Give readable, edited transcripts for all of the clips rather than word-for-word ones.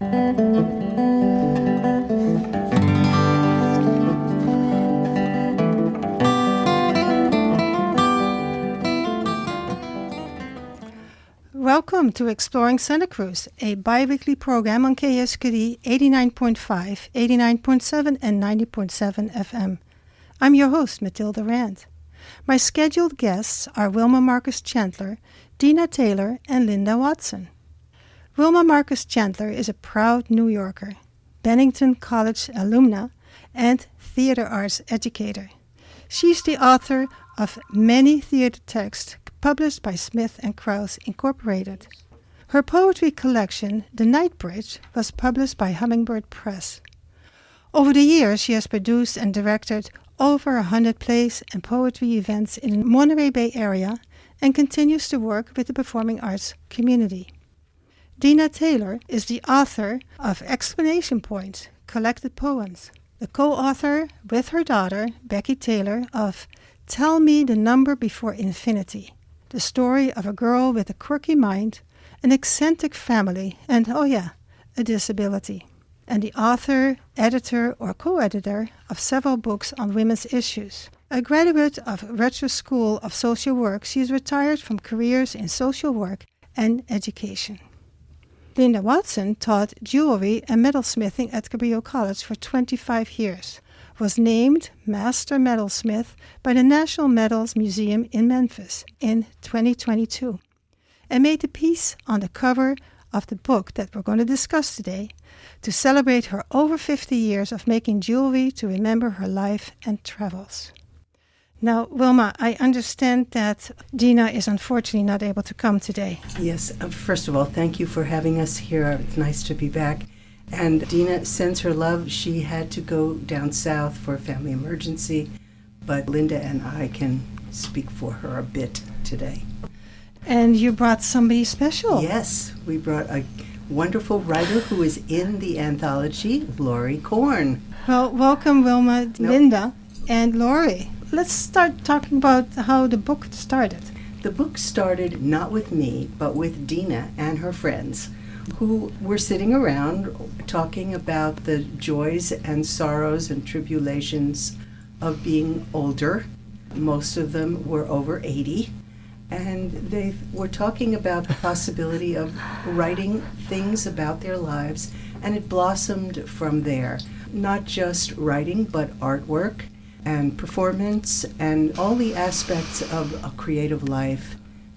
Welcome to Exploring Santa Cruz, a bi-weekly program on KSKD 89.5, 89.7, and 90.7 FM. I'm your host, Mathilde Rand. My scheduled guests are Wilma Marcus Chandler, Dena Taylor, and Lynda Watson. Wilma Marcus Chandler is a proud New Yorker, Bennington College alumna, and theater arts educator. She's the author of many theater texts published by Smith & Krause Incorporated. Her poetry collection, The Night Bridge, was published by Hummingbird Press. Over the years, she has produced and directed over 100 plays and poetry events in the Monterey Bay area and continues to work with the performing arts community. Dena Taylor is the author of Exclamation Point, Collected Poems, the co-author with her daughter, Becky Taylor, of Tell Me the Number Before Infinity, the story of a girl with a quirky mind, an eccentric family, and, a disability. And the author, editor, or co-editor of several books on women's issues. A graduate of Rutgers School of Social Work, she is retired from careers in social work and education. Lynda Watson taught jewelry and metalsmithing at Cabrillo College for 25 years. Was named Master Metalsmith by the National Metals Museum in Memphis in 2022, and made the piece on the cover of the book that we're going to discuss today to celebrate her over 50 years of making jewelry to remember her life and travels. Now, Wilma, I understand that Dena is unfortunately not able to come today. Yes, first of all, thank you for having us here. It's nice to be back. And Dena sends her love. She had to go down south for a family emergency, but Lynda and I can speak for her a bit today. And you brought somebody special. Yes, we brought a wonderful writer who is in the anthology, Laurie Corn. Well, welcome, Wilma, Lynda, and Laurie. Let's start talking about how the book started. The book started not with me, but with Dena and her friends, who were sitting around talking about the joys and sorrows and tribulations of being older. Most of them were over 80, and they were talking about the possibility of writing things about their lives, and it blossomed from there. Not just writing, but artwork and performance and all the aspects of a creative life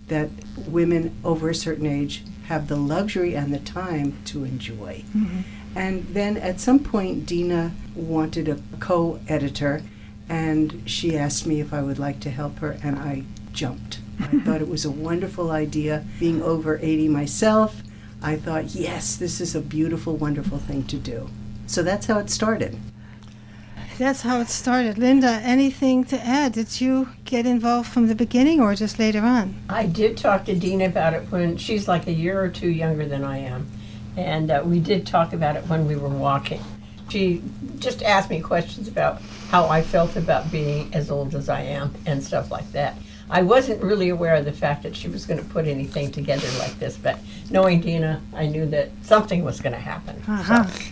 that women over a certain age have the luxury and the time to enjoy. Mm-hmm. And then at some point, Dena wanted a co-editor, and she asked me if I would like to help her, and I jumped. I thought it was a wonderful idea. Being over 80 myself, I thought, yes, this is a beautiful, wonderful thing to do. So that's how it started. That's how it started. Lynda, anything to add? Did you get involved from the beginning or just later on? I did talk to Dena about it when she's like a year or two younger than I am. And we did talk about it when we were walking. She just asked me questions about how I felt about being as old as I am and stuff like that. I wasn't really aware of the fact that she was going to put anything together like this, but knowing Dena, I knew that something was going to happen. Uh-huh. So.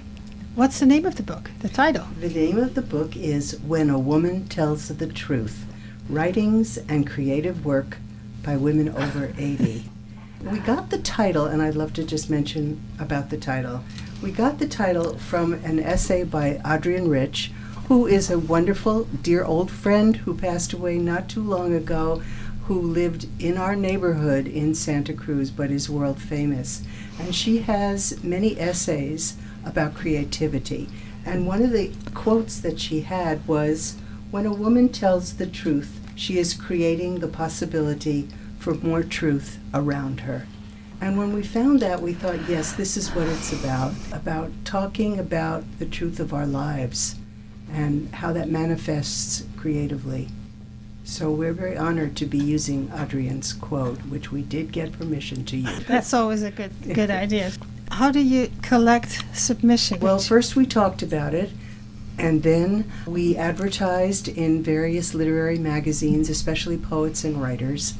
What's the name of the book, the title? The name of the book is When a Woman Tells the Truth, Writings and Creative Work by Women Over 80. We got the title, and I'd love to just mention about the title. We got the title from an essay by Adrienne Rich, who is a wonderful, dear old friend who passed away not too long ago, who lived in our neighborhood in Santa Cruz, but is world famous. And she has many essays about creativity. And one of the quotes that she had was, when a woman tells the truth, she is creating the possibility for more truth around her. And when we found that, we thought, yes, this is what it's about talking about the truth of our lives and how that manifests creatively. So we're very honored to be using Adrienne's quote, which we did get permission to use. That's always a good idea. How do you collect submissions? Well, first we talked about it, and then we advertised in various literary magazines, especially Poets and Writers,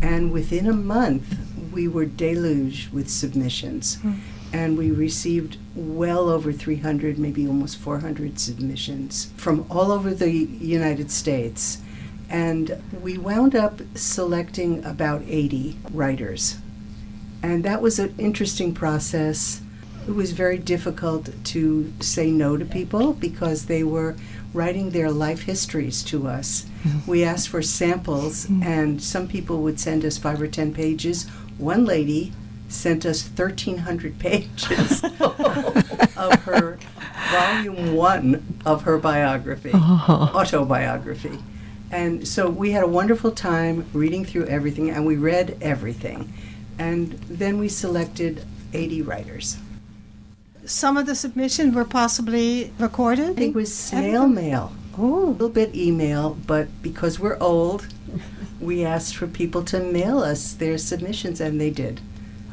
and within a month we were deluged with submissions. and we received well over 300, maybe almost 400 submissions from all over the United States. And we wound up selecting about 80 writers. And that was an interesting process. It was very difficult to say no to people because they were writing their life histories to us. We asked for samples, and some people would send us 5 or 10 pages. One lady sent us 1,300 pages of her volume 1 of her biography, autobiography. And so we had a wonderful time reading through everything, and we read everything. And then we selected 80 writers. Some of the submissions were possibly recorded? I think it was snail mail. Oh. A little bit email, but because we're old, we asked for people to mail us their submissions, and they did.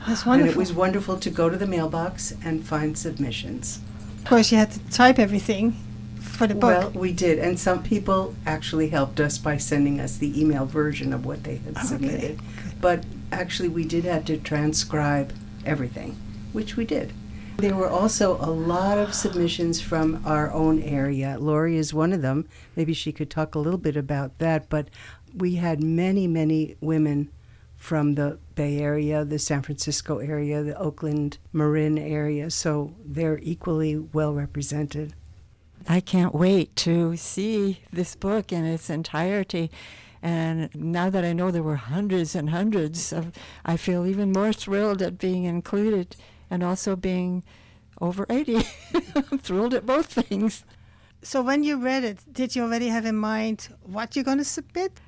That's wonderful. And it was wonderful to go to the mailbox and find submissions. Of course, you had to type everything for the book. Well, we did, and some people actually helped us by sending us the email version of what they had submitted. But actually, we did have to transcribe everything, which we did. There were also a lot of submissions from our own area. Laurie is one of them. Maybe she could talk a little bit about that. But we had many, many women from the Bay Area, the San Francisco area, the Oakland, Marin area. So they're equally well represented. I can't wait to see this book in its entirety. And now that I know there were hundreds and hundreds I feel even more thrilled at being included and also being over 80. I'm thrilled at both things. So when you read it, did you already have in mind what you're going to submit?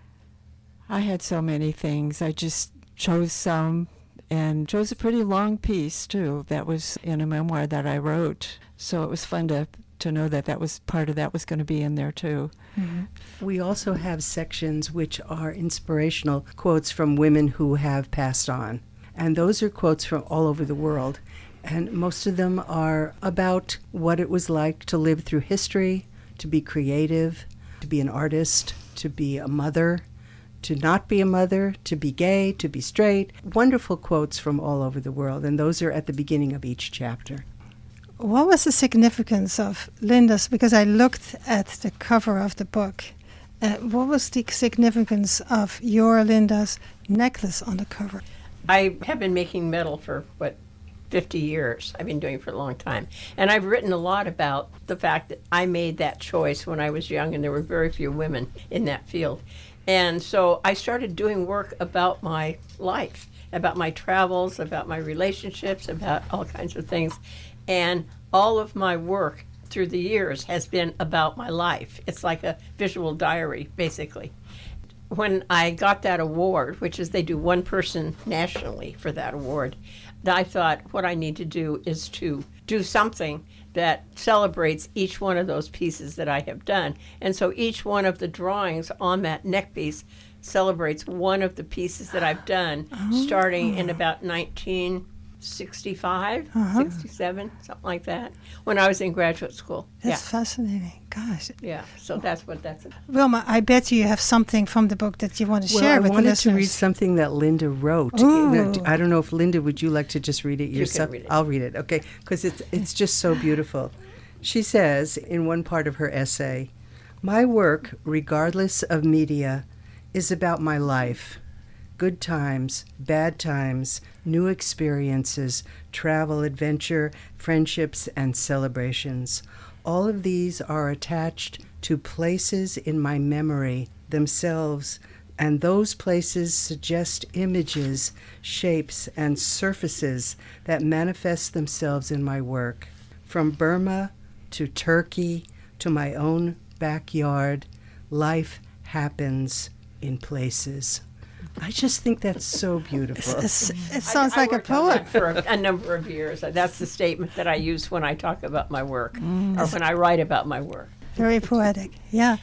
I had so many things. I just chose some and chose a pretty long piece, too. That was in a memoir that I wrote. So it was fun to know that was part of that was going to be in there, too. Mm-hmm. We also have sections which are inspirational quotes from women who have passed on. And those are quotes from all over the world. And most of them are about what it was like to live through history, to be creative, to be an artist, to be a mother, to not be a mother, to be gay, to be straight. Wonderful quotes from all over the world. And those are at the beginning of each chapter. What was the significance of Lynda's? Because I looked at the cover of the book. What was the significance of your Lynda's necklace on the cover? I have been making metal for, 50 years. I've been doing it for a long time. And I've written a lot about the fact that I made that choice when I was young, and there were very few women in that field. And so I started doing work about my life, about my travels, about my relationships, about all kinds of things. And all of my work through the years has been about my life. It's like a visual diary, basically. When I got that award, which is they do one person nationally for that award, I thought what I need to do is to do something that celebrates each one of those pieces that I have done. And so each one of the drawings on that neck piece celebrates one of the pieces that I've done, starting in about 1965, 67, something like that, when I was in graduate school. That's fascinating. Gosh. Yeah, so that's what that's about. Wilma, I bet you have something from the book that you want to share with the I wanted listeners. to read something that Lynda wrote. Ooh. I don't know if Lynda, would you like to just read it yourself? You can read it. I'll read it, okay, because it's just so beautiful. She says in one part of her essay, "My work, regardless of media, is about my life. Good times, bad times, new experiences, travel, adventure, friendships, and celebrations. All of these are attached to places in my memory themselves, and those places suggest images, shapes, and surfaces that manifest themselves in my work. From Burma to Turkey to my own backyard, life happens in places." I just think that's so beautiful. It sounds like a worked on poet. that for a number of years. That's the statement that I use when I talk about my work, or when I write about my work. Very poetic, yeah.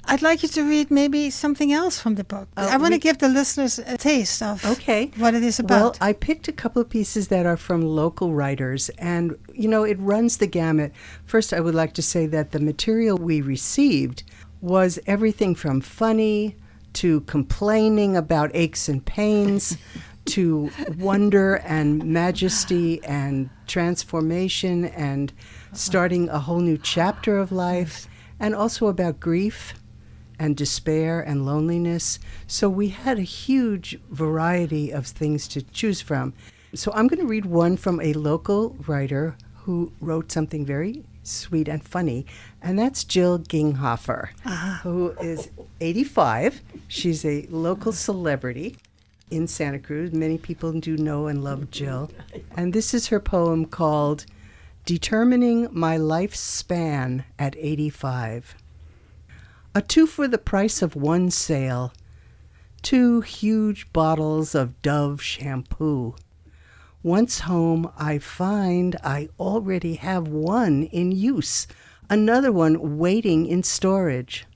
I'd like you to read maybe something else from the book. I want to give the listeners a taste of what it is about. Well, I picked a couple of pieces that are from local writers, and, it runs the gamut. First, I would like to say that the material we received was everything from funny to complaining about aches and pains to wonder and majesty and transformation and starting a whole new chapter of life, and also about grief and despair and loneliness. So we had a huge variety of things to choose from. So I'm going to read one from a local writer who wrote something very sweet and funny, and that's Jill Ginghofer, who is 85. She's a local celebrity in Santa Cruz. Many people do know and love Jill. And this is her poem called Determining My Lifespan at 85. A 2 for the price of 1 sale. 2 huge bottles of Dove shampoo. Once home, I find I already have 1 in use, another one waiting in storage.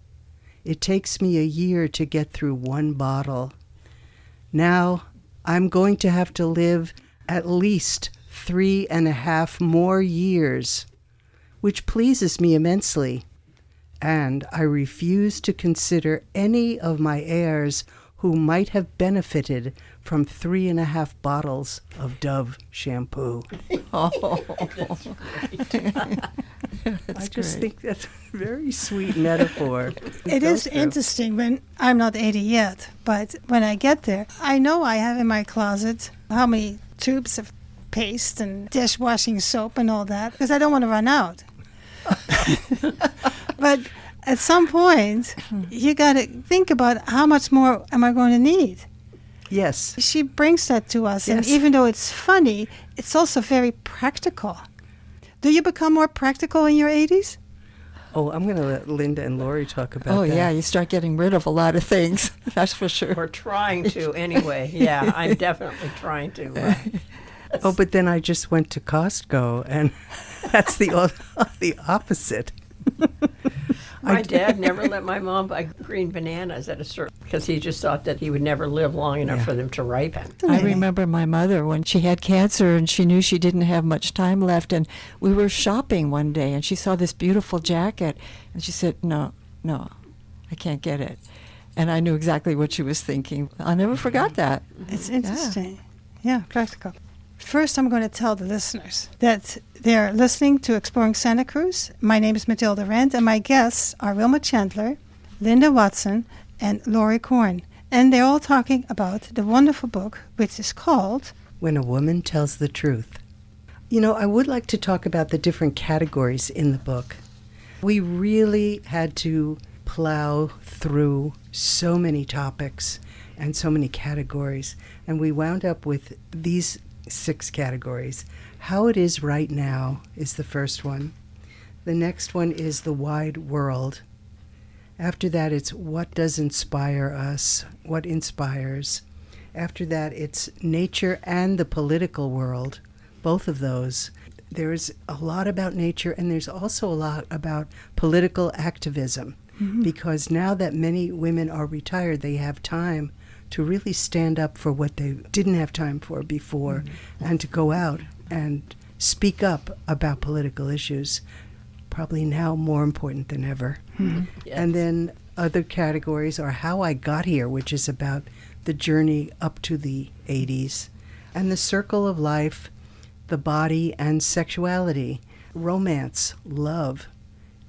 It takes me a year to get through 1 bottle. Now, I'm going to have to live at least 3.5 more years, which pleases me immensely, and I refuse to consider any of my heirs who might have benefited from 3.5 bottles of Dove shampoo. Oh, I just think that's a very sweet metaphor. It is interesting when I'm not 80 yet, but when I get there, I know I have in my closet how many tubes of paste and dishwashing soap and all that, because I don't want to run out. But at some point, you got to think about how much more am I going to need? Yes. She brings that to us, and Yes. even though it's funny, it's also very practical. Do you become more practical in your 80s? Oh, I'm going to let Lynda and Laurie talk about that. yeah, you start getting rid of a lot of things. That's for sure. We're trying to anyway. Yeah, I'm definitely trying to. Oh, but then I just went to Costco, and that's the opposite. My dad never let my mom buy green bananas at a certain, because he just thought that he would never live long enough for them to ripen. I remember my mother when she had cancer and she knew she didn't have much time left, and we were shopping one day and she saw this beautiful jacket and she said, no, I can't get it. And I knew exactly what she was thinking. I never forgot that. It's interesting. Yeah, practical. First, I'm going to tell the listeners that they're listening to Exploring Santa Cruz. My name is Mathilde Rand, and my guests are Wilma Chandler, Lynda Watson, and Laurie Corn. And they're all talking about the wonderful book, which is called When a Woman Tells the Truth. You know, I would like to talk about the different categories in the book. We really had to plow through so many topics and so many categories, and we wound up with these 6 categories. How it is right now is the first one. The next one is the wide world. After that, it's what does inspire us, what inspires. After that, it's nature and the political world, both of those. There's a lot about nature, and there's also a lot about political activism, because now that many women are retired, they have time to really stand up for what they didn't have time for before, and to go out and speak up about political issues, probably now more important than ever. Yes. And then other categories are how I got here, which is about the journey up to the 80s, and the circle of life, the body and sexuality, romance, love.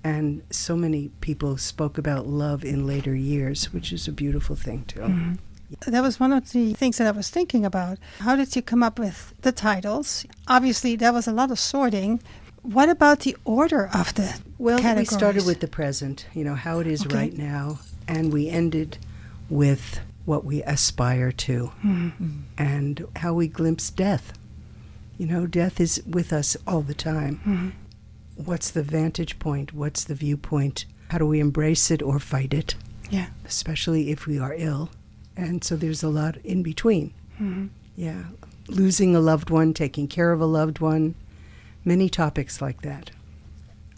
And so many people spoke about love in later years, which is a beautiful thing, too. That was one of the things that I was thinking about. How did you come up with the titles? Obviously, there was a lot of sorting. What about the order of the categories? We started with the present, how it is right now, and we ended with what we aspire to and how we glimpse death. Death is with us all the time. What's the vantage point? What's the viewpoint? How do we embrace it or fight it? Yeah. Especially if we are ill. And so there's a lot in between. Yeah. Losing a loved one, taking care of a loved one, many topics like that.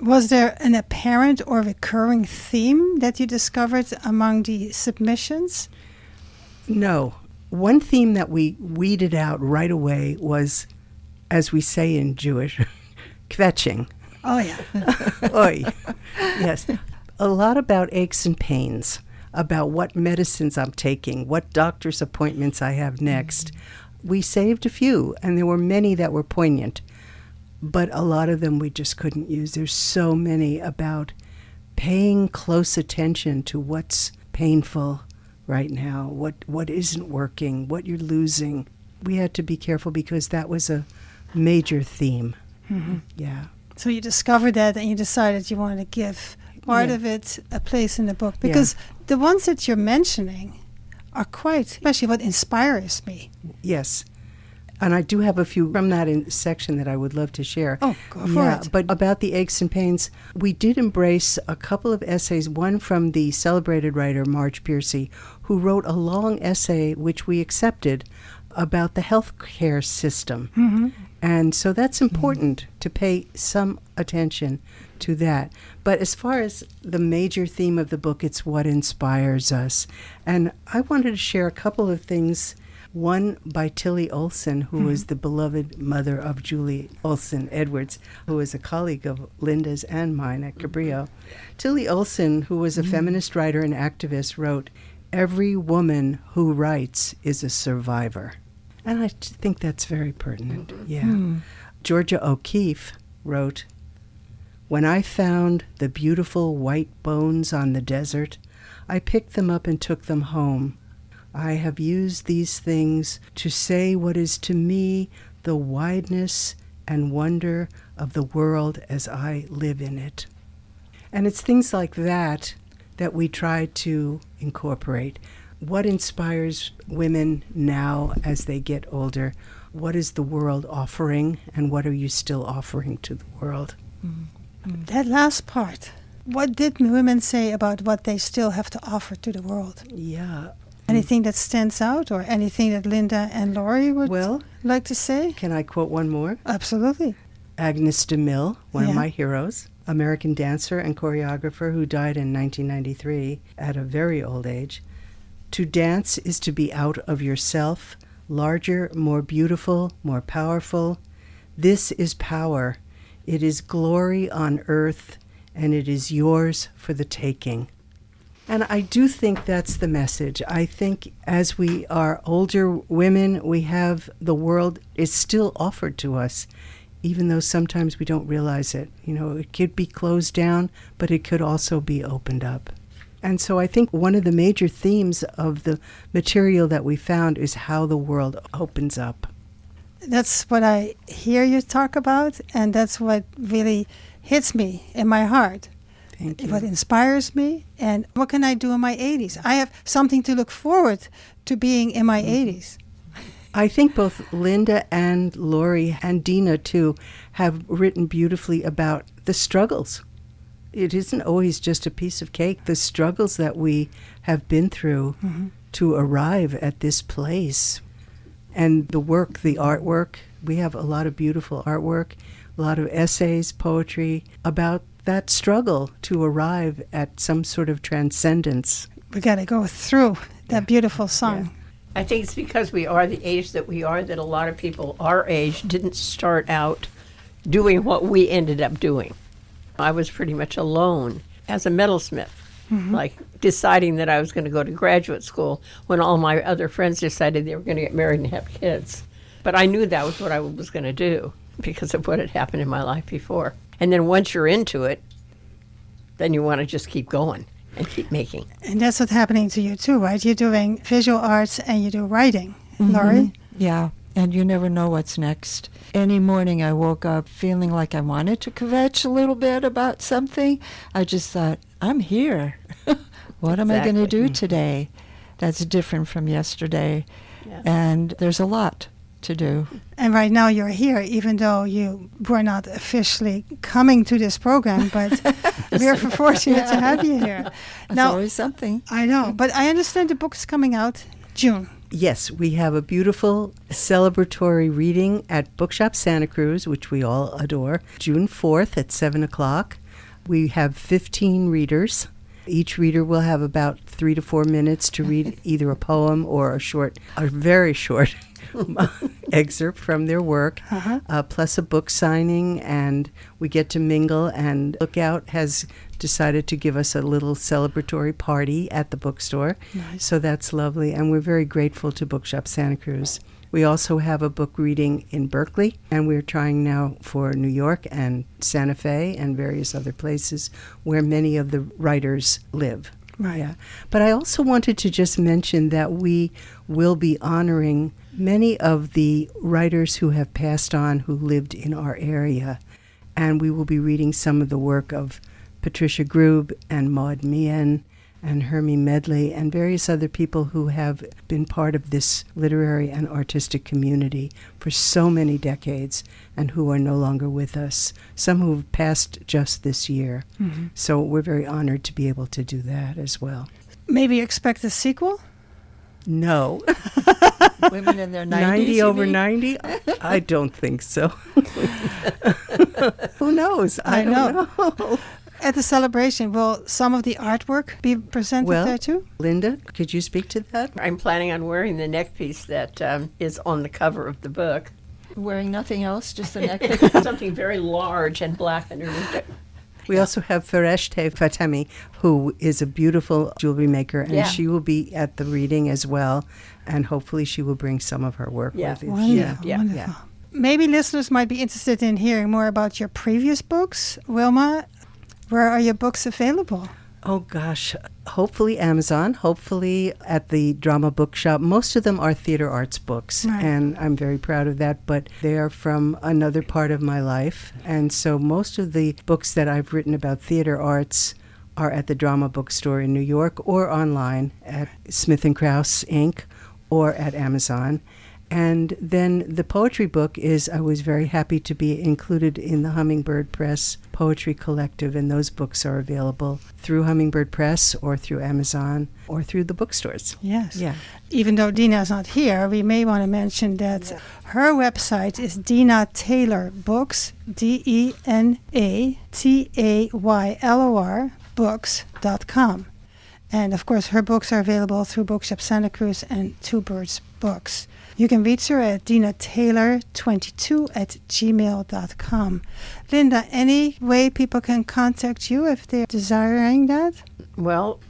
Was there an apparent or recurring theme that you discovered among the submissions? No. One theme that we weeded out right away was, as we say in Jewish, kvetching. Oh, yeah. Oy. Yes. A lot about aches and pains, about what medicines I'm taking, what doctor's appointments I have next, We saved a few, and there were many that were poignant, but a lot of them we just couldn't use. There's so many about paying close attention to what's painful right now, what isn't working, what you're losing. We had to be careful because that was a major theme. Mm-hmm. Yeah. So you discovered that and you decided you wanted to give part of it a place in the book. Because the ones that you're mentioning are quite, especially what inspires me. Yes. And I do have a few from that section that I would love to share. Oh, go for it. But about the aches and pains, we did embrace a couple of essays, one from the celebrated writer Marge Piercy, who wrote a long essay, which we accepted, about the healthcare system. Mm-hmm. And so that's important to pay some attention to that. But as far as the major theme of the book, it's what inspires us. And I wanted to share a couple of things. One by Tilly Olson, who was the beloved mother of Julie Olson Edwards, who was a colleague of Lynda's and mine at Cabrillo. Tilly Olson, who was a feminist writer and activist, wrote, "Every woman who writes is a survivor." And I think that's very pertinent. Yeah. Georgia O'Keeffe wrote, "When I found the beautiful white bones on the desert, I picked them up and took them home. I have used these things to say what is to me the wideness and wonder of the world as I live in it." And it's things like that that we try to incorporate. What inspires women now as they get older? What is the world offering, and what are you still offering to the world? Mm-hmm. That last part, what did women say about what they still have to offer to the world? Yeah. Anything that stands out, or anything that Lynda and Laurie would like to say? Can I quote one more? Absolutely. Agnes DeMille, one of my heroes, American dancer and choreographer who died in 1993 at a very old age. "To dance is to be out of yourself, larger, more beautiful, more powerful. This is power. It is glory on earth, and it is yours for the taking." And I do think that's the message. I think as we are older women, we have the world is still offered to us, even though sometimes we don't realize it. You know, it could be closed down, but it could also be opened up. And so I think one of the major themes of the material that we found is how the world opens up. That's what I hear you talk about, and that's what really hits me in my heart. Thank you. What inspires me, and what can I do in my 80s? I have something to look forward to being in my 80s. I think both Lynda and Laurie and Dena, too, have written beautifully about the struggles. It isn't always just a piece of cake. The struggles that we have been through to arrive at this place. And the work, the artwork, we have a lot of beautiful artwork, a lot of essays, poetry about that struggle to arrive at some sort of transcendence. We got to go through that beautiful song. Yeah. I think it's because we are the age that we are that a lot of people our age didn't start out doing what we ended up doing. I was pretty much alone as a metalsmith, like deciding that I was going to go to graduate school when all my other friends decided they were going to get married and have kids. But I knew that was what I was going to do because of what had happened in my life before. And then once you're into it, then you want to just keep going and keep making. And that's what's happening to you too, right? You're doing visual arts and you do writing, Laurie? Yeah, and you never know what's next. Any morning I woke up feeling like I wanted to kvetch a little bit about something. I just thought, I'm here. What am I going to do today? That's different from yesterday. Yeah. And there's a lot to do. And right now you're here, even though you were not officially coming to this program, but we're fortunate to have you here. It's always something. I know, but I understand the book's coming out June. Yes, we have a beautiful celebratory reading at Bookshop Santa Cruz, which we all adore, June 4th at 7 o'clock. We have 15 readers. Each reader will have about 3 to 4 minutes to read either a poem or a very short excerpt from their work, plus a book signing, and we get to mingle. And Lookout has decided to give us a little celebratory party at the bookstore. Nice. So that's lovely, and we're very grateful to Bookshop Santa Cruz We also have a book reading in Berkeley, and we're trying now for New York and Santa Fe and various other places where many of the writers live. Right. Yeah. But I also wanted to just mention that we will be honoring many of the writers who have passed on who lived in our area. And we will be reading some of the work of Patricia Grube and Maud Meehan and Hermie Medley and various other people who have been part of this literary and artistic community for so many decades and who are no longer with us, some who have passed just this year. Mm-hmm. So we're very honored to be able to do that as well. Maybe expect a sequel? No. Women in their 90s. 90 over 90? I don't think so. Who knows? I don't know. At the celebration, will some of the artwork be presented there too? Lynda, could you speak to that? I'm planning on wearing the neck piece that is on the cover of the book. Wearing nothing else, just the neck. Something very large and black underneath it. We also have Fereshte Fatemi, who is a beautiful jewelry maker, and she will be at the reading as well, and hopefully she will bring some of her work with you. Wonderful, wonderful. Maybe listeners might be interested in hearing more about your previous books. Wilma, where are your books available? Oh, gosh. Hopefully Amazon, hopefully at the Drama Bookshop. Most of them are theater arts books, and I'm very proud of that, but they are from another part of my life. And so most of the books that I've written about theater arts are at the Drama Bookstore in New York or online at Smith & Krauss, Inc., or at Amazon. And then the poetry book I was very happy to be included in the Hummingbird Press Poetry Collective, and those books are available through Hummingbird Press or through Amazon or through the bookstores. Yes. Yeah. Even though Dena's not here, we may want to mention that her website is Dena Taylor Books, DenaTaylor books.com. And of course, her books are available through Bookshop Santa Cruz and Two Birds Books. You can reach her at denataylor22@gmail.com. Lynda, any way people can contact you if they're desiring that? Well,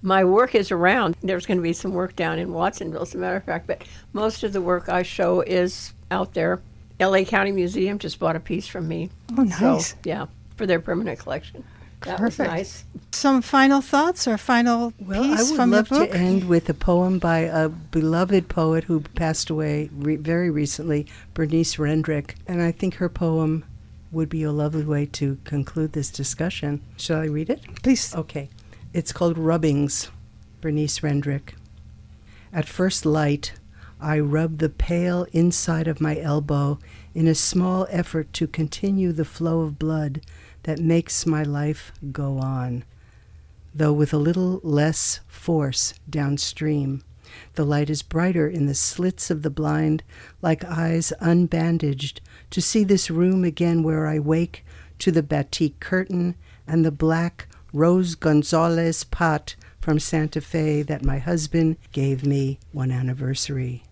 my work is around. There's going to be some work down in Watsonville, as a matter of fact, but most of the work I show is out there. LA County Museum just bought a piece from me. Oh, nice. So, yeah, for their permanent collection. That was nice. Some final thoughts or final piece from the book? I would love to end with a poem by a beloved poet who passed away very recently, Bernice Rendrick. And I think her poem would be a lovely way to conclude this discussion. Shall I read it? Please. Okay. It's called Rubbings, Bernice Rendrick. At first light, I rub the pale inside of my elbow in a small effort to continue the flow of blood that makes my life go on, though with a little less force downstream. The light is brighter in the slits of the blind, like eyes unbandaged, to see this room again where I wake to the batik curtain and the black Rose Gonzalez pot from Santa Fe that my husband gave me one anniversary.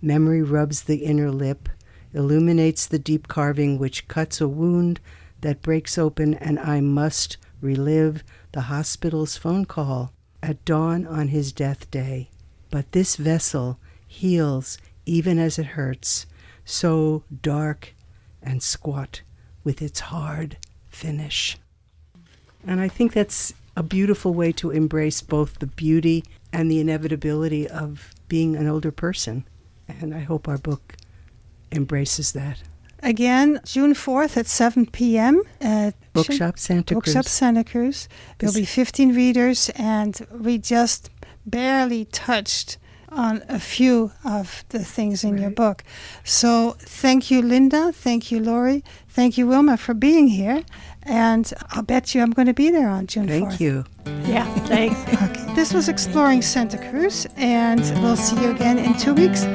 Memory rubs the inner lip, illuminates the deep carving which cuts a wound that breaks open, and I must relive the hospital's phone call at dawn on his death day. But this vessel heals even as it hurts, so dark and squat with its hard finish. And I think that's a beautiful way to embrace both the beauty and the inevitability of being an older person. And I hope our book embraces that. Again, June 4th at 7 p.m. at Bookshop Santa Cruz. Bookshop Santa Cruz. There'll be 15 readers, and we just barely touched on a few of the things in your book. So thank you, Lynda. Thank you, Laurie. Thank you, Wilma, for being here. And I'll bet you I'm going to be there on June 4th. Thank you. Yeah, thanks. Okay. This was Exploring Santa Cruz, and we'll see you again in 2 weeks.